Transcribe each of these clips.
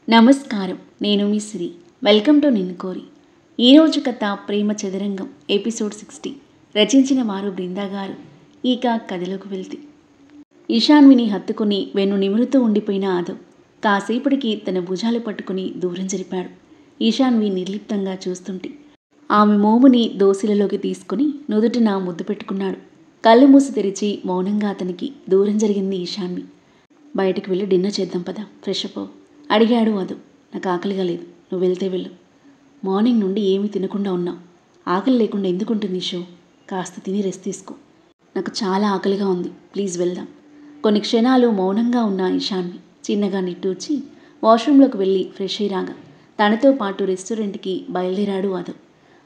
నమస్కారం. నేను మీ సిరి. Welcome to నిన్ను కోరి. ఈరోజు కథ ప్రేమ చదరంగం ఎపిసోడ్ 60. రచించిన వారు బృందా గారు. ఇక కథలోకి వెళ్తే, ఇషాన్విని హత్తుకుని వెన్ను నిమురుతూ ఉండిపోయిన ఆదవ్ కాసేపటికి తన భుజాలు పట్టుకుని దూరం జరిపాడు. ఇషాన్వి నిర్లిప్తంగా చూస్తుంటే ఆమె మోముని దోసిలలోకి తీసుకుని నుదుటిన ముద్దు పెట్టుకున్నాడు. కళ్ళు మూసి తెరిచి మౌనంగా అతనికి దూరం జరిగింది ఇషాన్వి. బయటికి వెళ్ళి డిన్నర్ చేద్దాం పద, ఫ్రెష్ అప్ అడిగాడు ఆదవ్. నాకు ఆకలిగా లేదు, నువ్వు వెళ్తే వెళ్ళు. మార్నింగ్ నుండి ఏమీ తినకుండా ఉన్నావు. ఆకలి లేకుండా ఎందుకుంటుంది షో? కాస్త తిని రెస్ట్ తీసుకో. నాకు చాలా ఆకలిగా ఉంది, ప్లీజ్ వెళ్దాం. కొన్ని క్షణాలు మౌనంగా ఉన్న ఇషాన్వి చిన్నగా నిట్టూర్చి వాష్రూమ్లోకి వెళ్ళి ఫ్రెష్ అయ్యి తనతో పాటు రెస్టారెంట్కి బయలుదేరాడు ఆదవ్.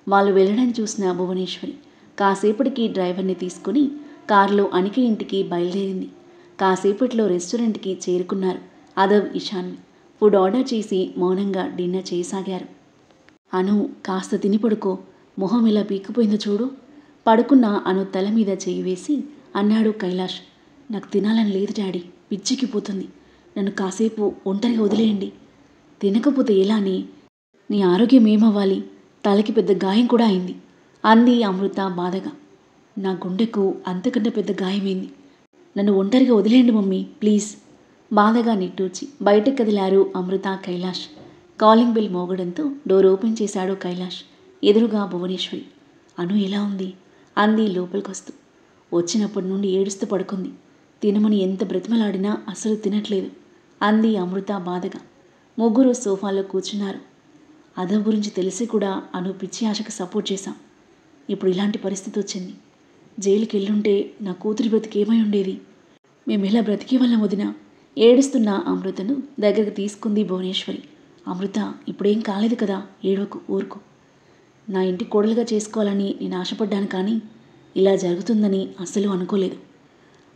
వాళ్ళు వెళ్ళడం చూసిన భువనేశ్వరి కాసేపటికి డ్రైవర్ని తీసుకుని కారులో అనిక ఇంటికి బయలుదేరింది. కాసేపట్లో రెస్టారెంట్కి చేరుకున్నారు ఆదవ్, ఇషాన్వి. ఫుడ్ ఆర్డర్ చేసి మౌనంగా డిన్నర్ చేయసాగారు. అను, కాస్త తిని పడుకో, మొహం ఇలా పీక్కుపోయిందో చూడు. పడుకున్న అను తల మీద చేయి వేసి అన్నాడు కైలాష్. నాకు తినాలని లేదు డాడీ, పిచ్చికిపోతుంది. నన్ను కాసేపు ఒంటరిగా వదిలేయండి. తినకపోతే ఎలానే? నీ ఆరోగ్యం ఏమవ్వాలి? తలకి పెద్ద గాయం కూడా అయింది అంది అమృత బాధగా. నా గుండెకు అంతకంటే పెద్ద గాయమైంది. నన్ను ఒంటరిగా వదిలేయండి మమ్మీ, ప్లీజ్. బాధగా నిట్టూర్చి బయటకు కదిలారు అమృత, కైలాష్. కాలింగ్ బెల్ మోగడంతో డోర్ ఓపెన్ చేశాడు కైలాష్. ఎదురుగా భువనేశ్వరి. అను ఎలా ఉంది అంది లోపలికొస్తూ. వచ్చినప్పటి నుండి ఏడుస్తూ పడుకుంది. తినమని ఎంత బ్రతిమలాడినా అస్సలు తినట్లేదు అంది అమృత బాధగా. ముగ్గురు సోఫాలో కూర్చున్నారు. అదవ్ గురించి తెలిసి కూడా అను పిచ్చి ఆశకు సపోర్ట్ చేశాం. ఇప్పుడు ఇలాంటి పరిస్థితి వచ్చింది. జైలుకి వెళ్ళుంటే నా కూతురి బ్రతికి ఏమై ఉండేది? మేము ఎలా బ్రతికే వాళ్ళం వదినా? ఏడుస్తున్న అమృతను దగ్గరకు తీసుకుంది భువనేశ్వరి. అమృత, ఇప్పుడేం కాలేదు కదా, ఏడవకు, ఊరుకు. నా ఇంటి కోడలుగా చేసుకోవాలని నేను ఆశపడ్డాను, కానీ ఇలా జరుగుతుందని అస్సలు అనుకోలేదు.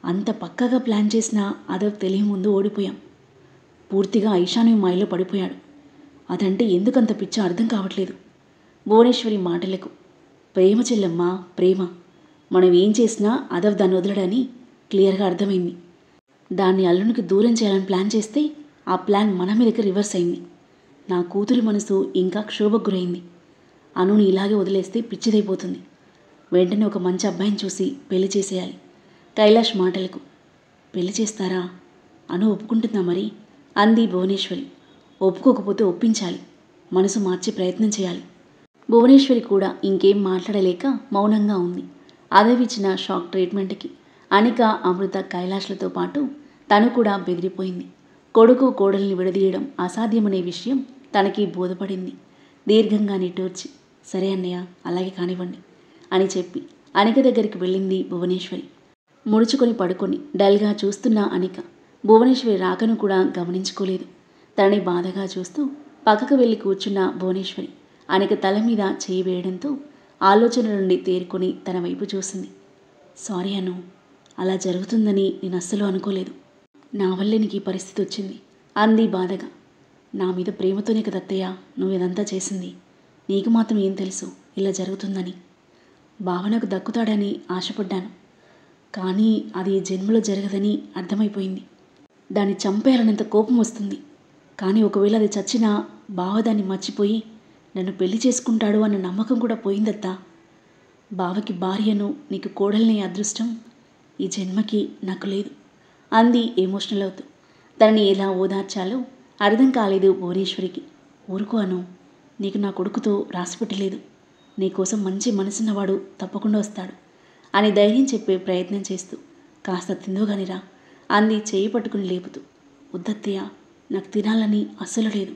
అంత పక్కగా ప్లాన్ చేసిన అదవ్ తెలియ ముందు ఓడిపోయాం. పూర్తిగా ఐషాన్వి మాయలో పడిపోయాడు. అదంటే ఎందుకంత పిచ్చో అర్థం కావట్లేదు. భువనేశ్వరి మాటలకు, ప్రేమ చెల్లెమ్మా, ప్రేమ. మనం ఏం చేసినా అదవ్ దాన్ని వదలడని క్లియర్గా అర్థమైంది. దాన్ని అల్లునికి దూరం చేయాలని ప్లాన్ చేస్తే ఆ ప్లాన్ మన మీదకి రివర్స్ అయింది. నా కూతురి మనసు ఇంకా క్షోభకు గురైంది. అనుని ఇలాగే వదిలేస్తే పిచ్చిదైపోతుంది. వెంటనే ఒక మంచి అబ్బాయిని చూసి పెళ్లి చేసేయాలి. కైలాష్ మాటలకు, పెళ్లి చేస్తారా? అను ఒప్పుకుంటుందా మరి అంది భువనేశ్వరి. ఒప్పుకోకపోతే ఒప్పించాలి, మనసు మార్చే ప్రయత్నం చేయాలి. భువనేశ్వరి కూడా ఇంకేం మాట్లాడలేక మౌనంగా ఉంది. అదవిచ్చిన షాక్ ట్రీట్మెంట్కి అనిక, అమృత, కైలాష్లతో పాటు తను కూడా బెదిరిపోయింది. కొడుకు కోడల్ని విడదీయడం అసాధ్యమనే విషయం తనకి బోధపడింది. దీర్ఘంగా నిట్టూర్చి, సరే అన్నయ్య, అలాగే కానివ్వండి అని చెప్పి అనిక దగ్గరికి వెళ్ళింది భువనేశ్వరి. ముడుచుకొని పడుకొని డల్గా చూస్తున్న అనిక భువనేశ్వరి రాకను కూడా గమనించుకోలేదు. తనని బాధగా చూస్తూ పక్కకు వెళ్ళి కూర్చున్న భువనేశ్వరి అనిక తల మీద చేయి వేయడంతో ఆలోచన నుండి తేరుకొని తన వైపు చూసింది. సారీ అను, అలా జరుగుతుందని నేను అస్సలు అనుకోలేదు. నా వల్లే నీకు ఈ పరిస్థితి వచ్చింది అంది బాధగా. నా మీద ప్రేమతోనే కదా అత్తయ్య నువ్వు ఇదంతా చేసింది. నీకు మాత్రం ఏం తెలుసు ఇలా జరుగుతుందని? భావనకు దక్కుతాడని ఆశపడ్డాను, కానీ అది ఈ జన్మలో జరగదని అర్థమైపోయింది. దాన్ని చంపేయాలన్నంత కోపం వస్తుంది, కానీ ఒకవేళ అది చచ్చినా బావ దాన్ని మర్చిపోయి నన్ను పెళ్లి చేసుకుంటాడు అన్న నమ్మకం కూడా పోయిందత్తా. బావకి భార్యను, నీకు కోడల్నే అదృష్టం ఈ జన్మకి నాకు లేదు అంది ఎమోషనల్ అవుతూ. తనని ఎలా ఓదార్చాలో అర్థం కాలేదు భువనేశ్వరికి. ఊరుకో అను, నీకు నా కొడుకుతో రాసిపెట్టలేదు. నీకోసం మంచి మనసున్నవాడు తప్పకుండా వస్తాడు అని ధైర్యం చెప్పే ప్రయత్నం చేస్తూ, కాస్త తిందుగానిరా అంది చేయి పట్టుకుని లేపుతూ. వద్దత్తయ్య, నాకు తినాలని అస్సలు లేదు.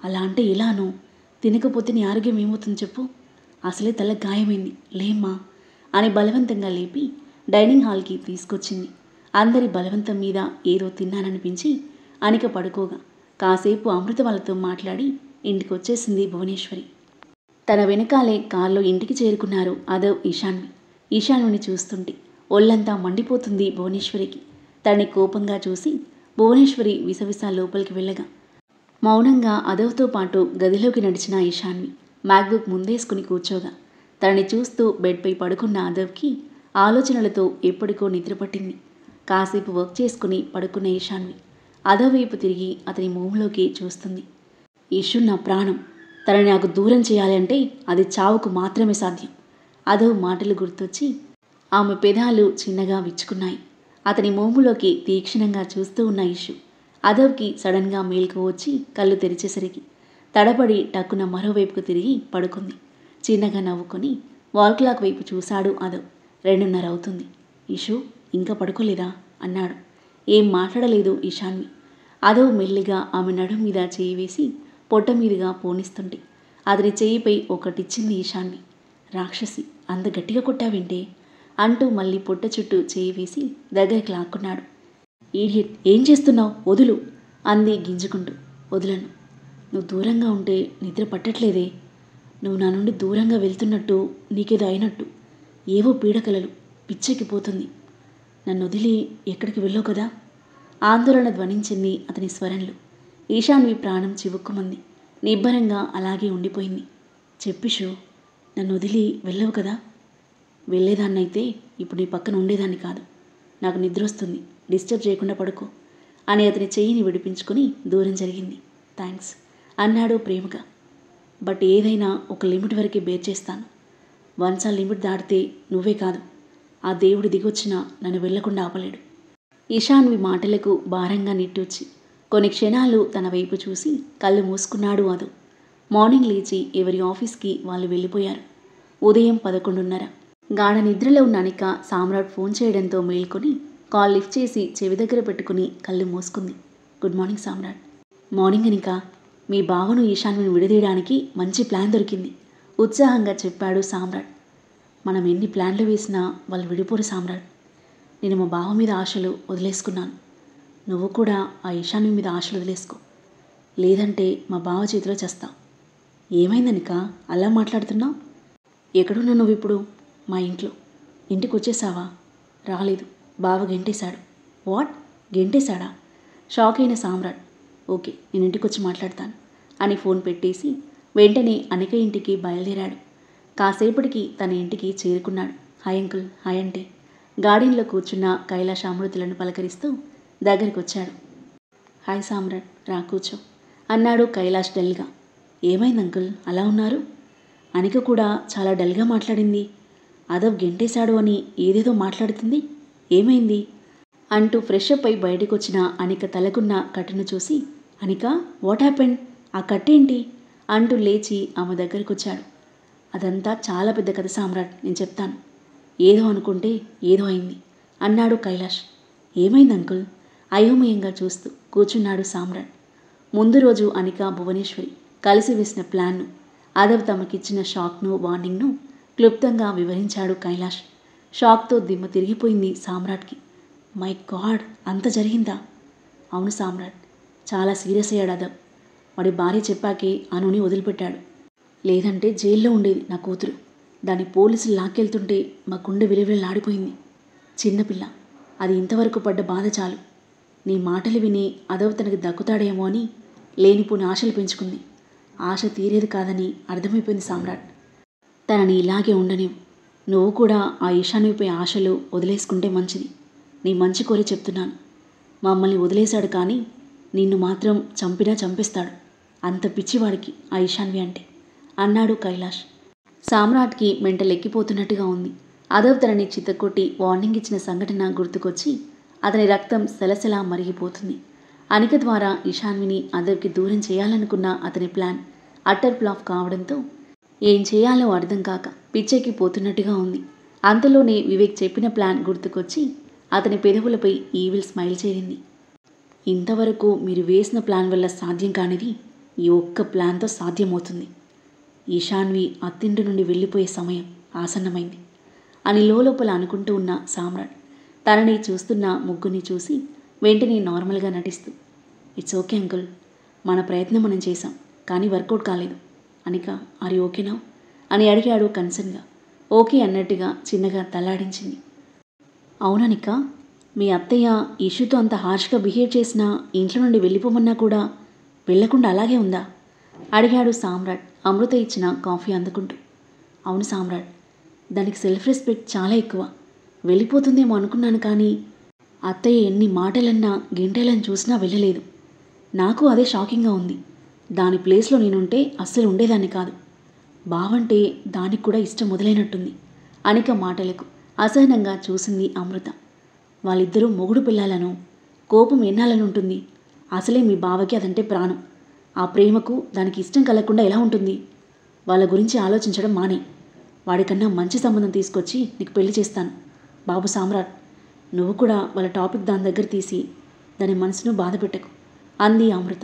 అలా అంటే ఎలానో? తినకపోతే నీ ఆరోగ్యం ఏమవుతుంది చెప్పు? అసలే తల గాయమైంది, లేమ్మా అని బలవంతంగా లేపి డైనింగ్ హాల్కి తీసుకొచ్చింది. అందరి బలవంతం మీద ఏదో తిన్నాననిపించి అనిక పడుకోగా కాసేపు అమృత వాళ్ళతో మాట్లాడి ఇంటికి వచ్చేసింది భువనేశ్వరి. తన వెనకాలే కారులో ఇంటికి చేరుకున్నారు అదవ్, ఇషాన్వి. ఇషాన్విని చూస్తుంటే ఒళ్ళంతా మండిపోతుంది భువనేశ్వరికి. తనని కోపంగా చూసి భువనేశ్వరి విసవిస లోపలికి వెళ్ళగా మౌనంగా అదవ్తో పాటు గదిలోకి నడిచిన ఇషాన్వి మ్యాక్బుక్ ముందేసుకుని కూర్చోగా తనని చూస్తూ బెడ్పై పడుకున్న అదవ్కి ఆలోచనలతో ఎప్పటికో నిద్రపట్టింది. కాసేపు వర్క్ చేసుకుని పడుకున్న ఇషాన్వి అదవైపు తిరిగి అతని మోములోకి చూస్తుంది. ఇషు నా ప్రాణం. తనని నాకు దూరం చేయాలి అంటే అది చావుకు మాత్రమే సాధ్యం. అదవ్ మాటలు గుర్తొచ్చి ఆమె పెదాలు చిన్నగా విచ్చుకున్నాయి. అతని మోములోకి తీక్షణంగా చూస్తూ ఉన్న ఇషు అదవ్కి సడన్గా మేల్కు వచ్చి కళ్ళు తెరిచేసరికి తడబడి టక్కున మరోవైపుకు తిరిగి పడుకుంది. చిన్నగా నవ్వుకొని వాల్ క్లాక్ వైపు చూశాడు అదవ్. 2:30 అవుతుంది. ఇషు ఇంకా పడుకోలేదా అన్నాడు. ఏం మాట్లాడలేదు ఇషాన్వి. అదవ్ మెల్లిగా ఆమె నడుం మీద చేయి వేసి పొట్ట మీదుగా పోనిస్తుంటే అతని చేయిపై ఒకటిచ్చింది ఈశాన్వి. రాక్షసి, అంత గట్టిగా కొట్టావేంటే అంటూ మళ్ళీ పొట్ట చుట్టూ చేయి వేసి దగ్గరికి లాక్కున్నాడు. ఈడియట్, ఏం చేస్తున్నావు? వదులు అంది గింజుకుంటూ. వదలను. నువ్వు దూరంగా ఉంటే నిద్ర పట్టట్లేదే. నువ్వు నా నుండి దూరంగా వెళ్తున్నట్టు, నీకేదో అయినట్టు, ఏవో పీడకలలు, పిచ్చెక్కిపోతుంది. నన్ను వదిలి ఎక్కడికి వెళ్ళావు కదా? ఆందోళన ధ్వనించింది అతని స్వరంలో. ఈశాన్వి ప్రాణం చివుక్కుమంది. నిబ్బరంగా అలాగే ఉండిపోయింది. చెప్పిషు, నన్ను వదిలి వెళ్ళవు కదా? వెళ్ళేదాన్నైతే ఇప్పుడు నీ పక్కన ఉండేదాన్ని కాదు. నాకు నిద్ర వస్తుంది, డిస్టర్బ్ చేయకుండా పడుకో అని అతని చెయ్యిని విడిపించుకుని దూరం జరిగింది. థ్యాంక్స్ అన్నాడు ప్రేమగా. బట్ ఏదైనా ఒక లిమిట్ వరకే బేర్ చేస్తాను. వన్స్ ఆ లిమిట్ దాటితే నువ్వే కాదు, ఆ దేవుడు దిగొచ్చినా నన్ను వెళ్లకుండా ఆపలేడు. ఈశాన్వి మాటలకు భారంగా నిట్టూచి కొన్ని క్షణాలు తన వైపు చూసి కళ్ళు మూసుకున్నాడు అదవ్. మార్నింగ్ లేచి ఎవరి ఆఫీస్కి వాళ్ళు వెళ్ళిపోయారు. ఉదయం 11:30. గాఢ నిద్రలో ఉన్న అనిక సామ్రాట్ ఫోన్ చేయడంతో మేల్కొని కాల్ లిఫ్ట్ చేసి చెవి దగ్గర పెట్టుకుని కళ్ళు మూసుకుంది. గుడ్ మార్నింగ్ సామ్రాట్. మార్నింగ్ అనిక. మీ బావను ఈశాన్విని విడదీయడానికి మంచి ప్లాన్ దొరికింది ఉత్సాహంగా చెప్పాడు సామ్రాట్. మనం ఎన్ని ప్లాన్లు వేసినా వాళ్ళు విడిపోరు సామ్రాట్. నేను మా బావ మీద ఆశలు వదిలేసుకున్నాను. నువ్వు కూడా ఆ ఈశాన్వి మీద ఆశలు వదిలేసుకో, లేదంటే మా బావ చేతిలో చేస్తావు. ఏమైందనిక అలా మాట్లాడుతున్నావు? ఎక్కడున్నా నువ్వు ఇప్పుడు? మా ఇంట్లో. ఇంటికి వచ్చేసావా? రాలేదు, బావ గెంటేశాడు. వాట్? గెంటేశాడా? షాక్ అయిన సామ్రాట్. ఓకే, నేను ఇంటికి వచ్చి మాట్లాడతాను అని ఫోన్ పెట్టేసి వెంటనే అనిక ఇంటికి బయలుదేరాడు. కాసేపటికి తన ఇంటికి చేరుకున్నాడు. Hi uncle. హాయ్ అంటే గార్డెన్లో కూర్చున్న కైలాష్ అమృతులను పలకరిస్తూ దగ్గరికి వచ్చాడు. హాయ్ సామ్రాట్, రా కూర్చో అన్నాడు కైలాష్ డల్గా. ఏమైంది అంకుల్ అలా ఉన్నారు? అనిక కూడా చాలా డల్గా మాట్లాడింది. అదవ్ గెంటేశాడు అని ఏదేదో మాట్లాడుతుంది. ఏమైంది అంటూ ఫ్రెష్ అప్ అయి బయటకు వచ్చిన అనిక తలకున్న కట్టును చూసి, అనిక వాట్ హ్యాపెండ్? ఆ కట్టేంటి అంటూ లేచి ఆమె దగ్గరకు వచ్చాడు. అదంతా చాలా పెద్ద కథ సామ్రాట్, నేను చెప్తాను. ఏదో అనుకుంటే ఏదో అయింది అన్నాడు కైలాష్. ఏమైంది అంకుల్? అయోమయంగా చూస్తూ కూర్చున్నాడు సామ్రాట్. ముందు రోజు అనిక భువనేశ్వరి కలిసి వేసిన ప్లాన్ను, అదవ్ తమకిచ్చిన షాక్ను, వార్నింగ్ను క్లుప్తంగా వివరించాడు కైలాష్. షాక్తో దిమ్మ తిరిగిపోయింది సామ్రాట్కి. మై గాడ్, అంత జరిగిందా? అవును సామ్రాట్, చాలా సీరియస్ అయ్యాడు అదవ్. వాడి భార్య చెప్పాకే అనుని వదిలిపెట్టాడు. లేదంటే జైల్లో ఉండేది నా కూతురు. దాన్ని పోలీసులు లాక్కెళ్తుంటే మా గుండె విలువెల్లాడిపోయింది. చిన్నపిల్ల, అది ఇంతవరకు పడ్డ బాధ చాలు. నీ మాటలు విని అదవ్ తనకి దక్కుతాడేమో అని లేనిపోని ఆశలు పెంచుకుంది. ఆశ తీరేది కాదని అర్థమైపోయింది సామ్రాట్. తనని ఇలాగే ఉండనివ్వు. నువ్వు కూడా ఆ ఈశాన్విపై ఆశలు వదిలేసుకుంటే మంచిది. నీ మంచి కోరి చెప్తున్నాను. మమ్మల్ని వదిలేశాడు కానీ నిన్ను మాత్రం చంపినా చంపేస్తాడు. అంత పిచ్చివాడికి ఆ ఈశాన్వి అంటే అన్నాడు కైలాష్. సామ్రాట్కి మెంటలెక్కిపోతున్నట్టుగా ఉంది. అదవ్ తనని చిత్తకొట్టి వార్నింగ్ ఇచ్చిన సంఘటన గుర్తుకొచ్చి అతని రక్తం సలసలా మరిగిపోతుంది. అనిక ద్వారా ఈశాన్విని అదవ్కి దూరం చేయాలనుకున్న అతని ప్లాన్ అట్టర్ ఫ్లాప్ కావడంతో ఏం చేయాలో అర్థం కాక పిచ్చెక్కిపోతున్నట్టుగా ఉంది. అంతలోనే వివేక్ చెప్పిన ప్లాన్ గుర్తుకొచ్చి అతని పెదవులపై ఈవిల్ స్మైల్ చేరింది. ఇంతవరకు మీరు వేసిన ప్లాన్ వల్ల సాధ్యం కానిది ఈ ఒక్క ప్లాన్తో సాధ్యమవుతుంది. ఈశాన్వి అత్తింటి నుండి వెళ్ళిపోయే సమయం ఆసన్నమైంది అని లోపల అనుకుంటూ ఉన్న సామ్రాట్ తనని చూస్తున్న ముగ్గురిని చూసి వెంటనే నార్మల్గా నటిస్తూ, ఇట్స్ ఓకే అంకుల్, మన ప్రయత్నం మనం చేశాం కానీ వర్కౌట్ కాలేదు. అనిక, ఆర్ యు ఓకేనా అని అడిగాడు కన్సర్న్గా. ఓకే అన్నట్టుగా చిన్నగా తలాడించింది. అవుననిక, మీ అత్తయ్య ఇష్యూతో అంత హార్ష్గా బిహేవ్ చేసినా ఇంట్లో నుండి వెళ్ళిపోమన్నా కూడా వెళ్లకుండా అలాగే ఉందా అడిగాడు సామ్రాట్ అమృత ఇచ్చిన కాఫీ అందుకుంటూ. అవును సామ్రాట్, దానికి సెల్ఫ్ రెస్పెక్ట్ చాలా ఎక్కువ. వెళ్ళిపోతుందేమో అనుకున్నాను కానీ అత్తయ్య ఎన్ని మాటలన్నా గెంటేలను చూసినా వెళ్ళలేదు. నాకు అదే షాకింగ్గా ఉంది. దాని ప్లేస్లో నేనుంటే అస్సలు ఉండేదాన్ని కాదు. బావంటే దానికి కూడా ఇష్టం మొదలైనట్టుంది. అనిక మాటలకు అసహనంగా చూసింది అమృత. వాళ్ళిద్దరూ మొగుడు పిల్లలను కోపం ఎన్నాళ్ళనుంటుంది? అసలే మీ బావకి అదంటే ప్రాణం. ఆ ప్రేమకు దానికి ఇష్టం కలగకుండా ఎలా ఉంటుంది? వాళ్ళ గురించి ఆలోచించడం మానే. వాడికన్నా మంచి సంబంధం తీసుకొచ్చి నీకు పెళ్లి చేస్తాను. బాబు సామ్రాట్, నువ్వు కూడా వాళ్ళ టాపిక్ దాని దగ్గర తీసి దాని మనసును బాధ పెట్టకు అంది అమృత.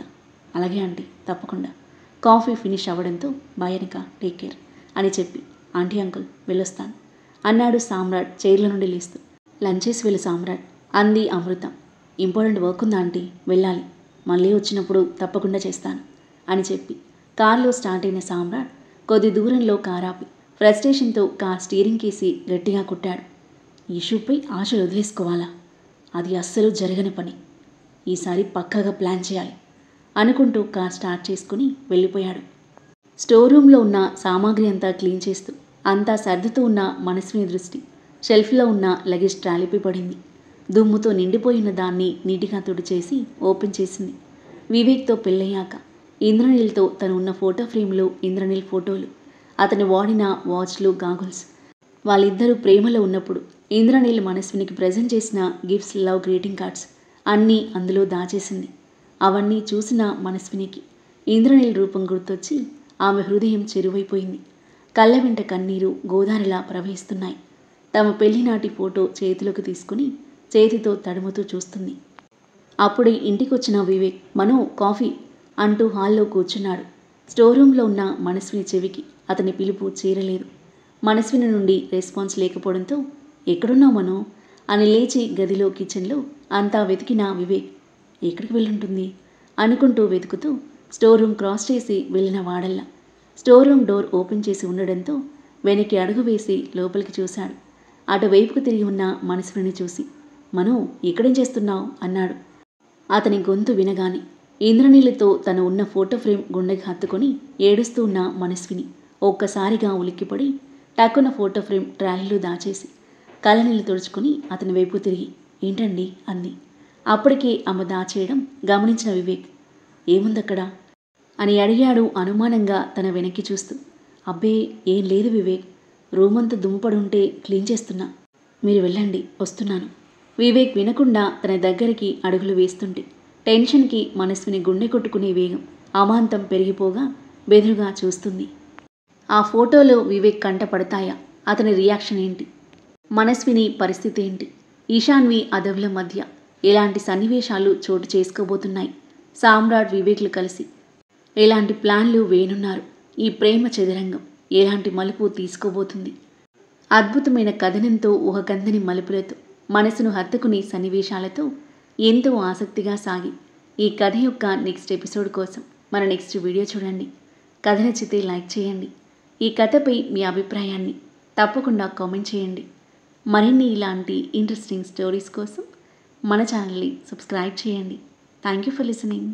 అలాగే ఆంటీ, తప్పకుండా. కాఫీ ఫినిష్ అవ్వడంతో బాయ్ అనిక, టేక్ కేర్ అని చెప్పి ఆంటీ అంకుల్ వెళ్ళొస్తాను అన్నాడు సామ్రాట్ చైర్ల నుండి లేస్తూ. లంచ్ చేసి వెళ్ళు సామ్రాట్ అంది అమృత. ఇంపార్టెంట్ వర్క్ ఉందా ఆంటీ, వెళ్ళాలి. మళ్ళీ వచ్చినప్పుడు తప్పకుండా చేస్తాను అని చెప్పి కారులో స్టార్ట్ అయిన సామ్రాట్ కొద్ది దూరంలో కారాపి ఫ్రస్ట్రేషన్తో కార్ స్టీరింగ్ కేసి గట్టిగా కొట్టాడు. ఇష్యూపై ఆశలు వదిలేసుకోవాలా? అది అస్సలు జరగని పని. ఈసారి పక్కాగా ప్లాన్ చేయాలి అనుకుంటూ కార్ స్టార్ట్ చేసుకుని వెళ్ళిపోయాడు. స్టోర్ రూమ్లో ఉన్న సామాగ్రి అంతా క్లీన్ చేస్తూ అంతా సర్దుతూ ఉన్న మనస్విని దృష్టి షెల్ఫ్లో ఉన్న లగేజ్ ట్రాలీపై పడింది. దుమ్ముతో నిండిపోయిన దాన్ని నీటిగా తుడిచేసి ఓపెన్ చేసింది. వివేక్తో పెళ్ళయ్యాక ఇంద్రనీల్తో తను ఉన్న ఫోటో ఫ్రేమ్లో ఇంద్రనీల్ ఫోటోలు, అతను వాడిన వాచ్లు, గాగుల్స్, వాళ్ళిద్దరూ ప్రేమలో ఉన్నప్పుడు ఇంద్రనీల్ మనస్వినికి ప్రజెంట్ చేసిన గిఫ్ట్స్, లవ్ గ్రీటింగ్ కార్డ్స్ అన్నీ అందులో దాచేసింది. అవన్నీ చూసిన మనస్వినికి ఇంద్రనీల్ రూపం గుర్తొచ్చి ఆమె హృదయం చెరువైపోయింది. కళ్ళ వెంట కన్నీరు గోదారిలా ప్రవహిస్తున్నాయి. తమ పెళ్లినాటి ఫోటో చేతిలోకి తీసుకుని చేతితో తడుముతూ చూస్తుంది. అప్పుడే ఇంటికొచ్చిన వివేక్ మనో కాఫీ అంటూ హాల్లో కూర్చున్నాడు. స్టోర్ రూమ్లో ఉన్న మనస్విని చెవికి అతని పిలుపు చేరలేదు. మనస్విని నుండి రెస్పాన్స్ లేకపోవడంతో ఎక్కడున్నావు మనో అని లేచి గదిలో కిచెన్లో అంతా వెతికిన వివేక్ ఎక్కడికి వెళ్ళుంటుంది అనుకుంటూ వెతుకుతూ స్టోర్ రూమ్ క్రాస్ చేసి వెళ్ళిన వాడల్లా స్టోర్ రూమ్ డోర్ ఓపెన్ చేసి ఉండడంతో వెనక్కి అడుగు వేసి లోపలికి చూశాడు. అటువైపుకు తిరిగి ఉన్న మనస్విని చూసి మనో ఇక్కడేం చేస్తున్నావు అన్నాడు. అతని గొంతు వినగానే ఇంద్రనీళ్ళతో తను ఉన్న ఫోటో ఫ్రేమ్ గుండెకి హత్తుకొని ఏడుస్తూ ఉన్న మనస్విని ఒక్కసారిగా ఉలిక్కిపడి టక్కున ఫోటో ఫ్రేమ్ ట్రాలీలో దాచేసి కళ్ళనీళ్ళు తుడుచుకుని అతని వైపు తిరిగి ఏంటండి అంది. అప్పటికే ఆమె దాచేయడం గమనించిన వివేక్ ఏముందక్కడ అని అడిగాడు అనుమానంగా తన వెనక్కి చూస్తూ. అబ్బే ఏం లేదు వివేక్, రూమ్ అంతా దుమ్ముపడి ఉంటే క్లీన్ చేస్తున్నా, మీరు వెళ్ళండి వస్తున్నాను. వివేక్ వినకుండా తన దగ్గరికి అడుగులు వేస్తుంటే టెన్షన్కి మనస్విని గుండె కొట్టుకునే వేగం అమాంతం పెరిగిపోగా బెదురుగా చూస్తుంది. ఆ ఫోటోలో వివేక్ కంట పడతాయా? అతని రియాక్షన్ ఏంటి? మనస్విని పరిస్థితి ఏంటి? ఈశాన్వి అదవుల మధ్య ఎలాంటి సన్నివేశాలు చోటు చేసుకోబోతున్నాయి? సామ్రాట్, వివేక్లు కలిసి ఎలాంటి ప్లాన్లు వేయనున్నారు? ఈ ప్రేమ చదరంగం ఎలాంటి మలుపు తీసుకోబోతుంది? అద్భుతమైన కథనంతో ఊహకందని మలుపులతో మనసును హత్తుకునే సన్నివేశాలతో ఎంతో ఆసక్తిగా సాగి ఈ కథ యొక్క నెక్స్ట్ ఎపిసోడ్ కోసం మన నెక్స్ట్ వీడియో చూడండి. కథ నచ్చితే లైక్ చేయండి. ఈ కథపై మీ అభిప్రాయాన్ని తప్పకుండా కామెంట్ చేయండి. మరిన్ని ఇలాంటి ఇంట్రెస్టింగ్ స్టోరీస్ కోసం మన ఛానల్ని సబ్స్క్రైబ్ చేయండి. Thank you for listening.